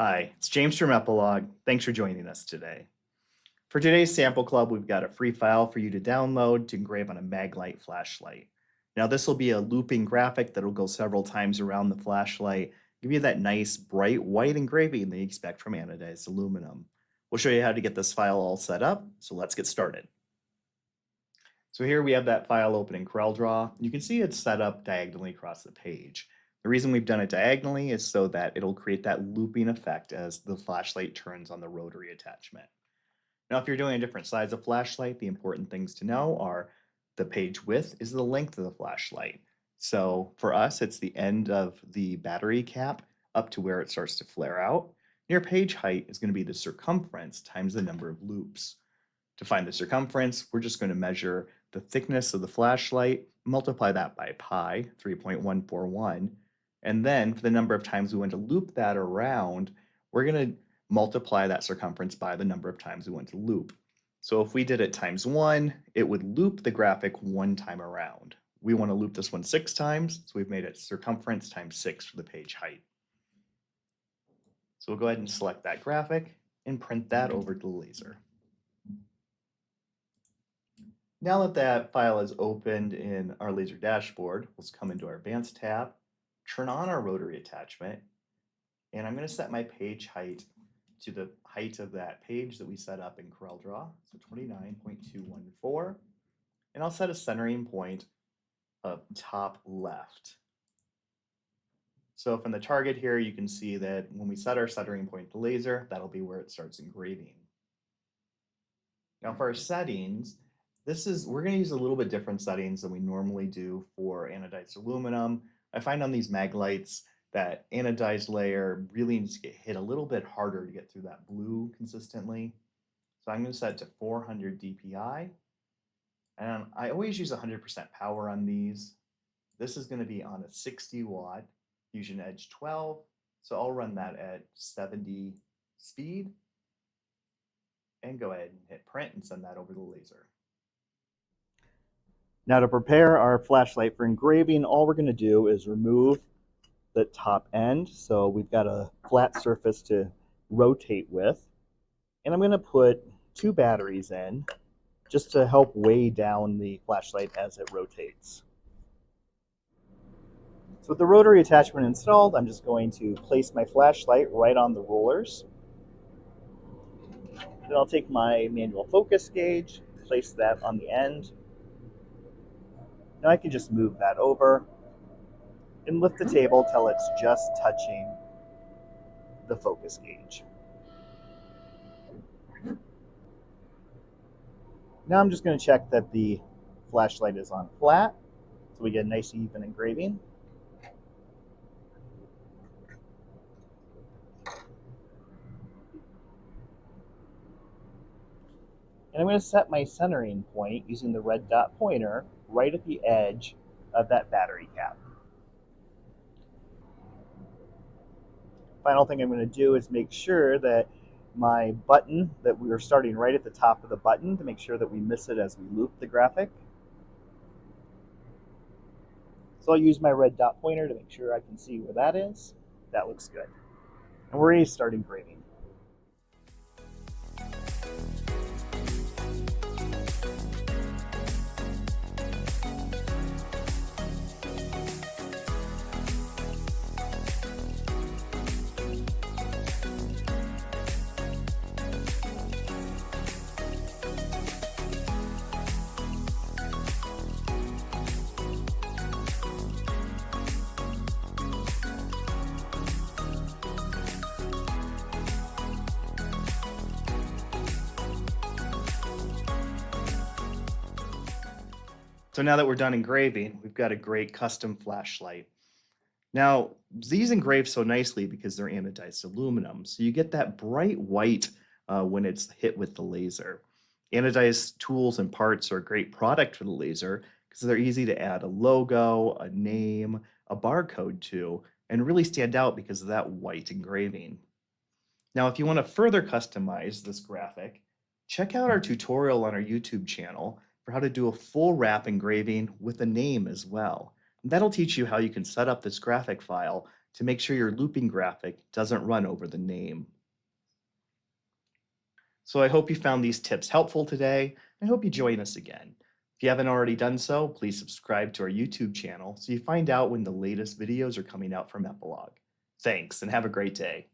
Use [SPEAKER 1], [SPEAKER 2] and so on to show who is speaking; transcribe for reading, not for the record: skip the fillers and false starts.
[SPEAKER 1] Hi, it's James from Epilogue. Thanks for joining us today. For today's sample club, we've got a free file for you to download to engrave on a Maglite flashlight. Now this will be a looping graphic that'll go several times around the flashlight, give you that nice bright white engraving that you expect from anodized aluminum. We'll show you how to get this file all set up, so let's get started. So here we have that file open in CorelDRAW. You can see it's set up diagonally across the page. The reason we've done it diagonally is so that it'll create that looping effect as the flashlight turns on the rotary attachment. Now, if you're doing a different size of flashlight, the important things to know are the page width is the length of the flashlight. So for us, it's the end of the battery cap up to where it starts to flare out. Your page height is going to be the circumference times the number of loops. To find the circumference, we're just going to measure the thickness of the flashlight, multiply that by pi, 3.141, and then for the number of times we want to loop that around, we're going to multiply that circumference by the number of times we want to loop. So if we did it times 1, it would loop the graphic 1 time around. We want to loop this one 6 times, so we've made it circumference times 6 for the page height. So we'll go ahead and select that graphic and print that over to the laser. Now that that file is opened in our laser dashboard, let's come into our Advanced tab, turn on our rotary attachment, and I'm going to set my page height to the height of that page that we set up in CorelDRAW, so 29.214, and I'll set a centering point of top left. So from the target here, you can see that when we set our centering point to laser, that'll be where it starts engraving. Now for our settings, we're going to use a little bit different settings than we normally do for anodized aluminum. I find on these Maglites that anodized layer really needs to get hit a little bit harder to get through that blue consistently. So I'm going to set it to 400 dpi. And I always use 100% power on these. This is going to be on a 60 watt Fusion Edge 12. So I'll run that at 70 speed and go ahead and hit print and send that over the laser. Now to prepare our flashlight for engraving, all we're going to do is remove the top end. So we've got a flat surface to rotate with. And I'm going to put 2 batteries in just to help weigh down the flashlight as it rotates. So with the rotary attachment installed, I'm just going to place my flashlight right on the rollers. Then I'll take my manual focus gauge, place that on the end. Now I can just move that over and lift the table till it's just touching the focus gauge. Now I'm just going to check that the flashlight is on flat, so we get a nice even engraving. And I'm going to set my centering point using the red dot pointer right at the edge of that battery cap. Final thing I'm going to do is make sure that my button, that we are starting right at the top of the button to make sure that we miss it as we loop the graphic. So I'll use my red dot pointer to make sure I can see where that is. That looks good. And we're ready to start engraving. So now that we're done engraving, we've got a great custom flashlight. Now, these engrave so nicely because they're anodized aluminum, so you get that bright white when it's hit with the laser. Anodized tools and parts are a great product for the laser because they're easy to add a logo, a name, a barcode to, and really stand out because of that white engraving. Now, if you want to further customize this graphic, check out our tutorial on our YouTube channel for how to do a full wrap engraving with a name as well. And that'll teach you how you can set up this graphic file to make sure your looping graphic doesn't run over the name. So I hope you found these tips helpful today. I hope you join us again. If you haven't already done so, please subscribe to our YouTube channel so you find out when the latest videos are coming out from Epilogue. Thanks, and have a great day.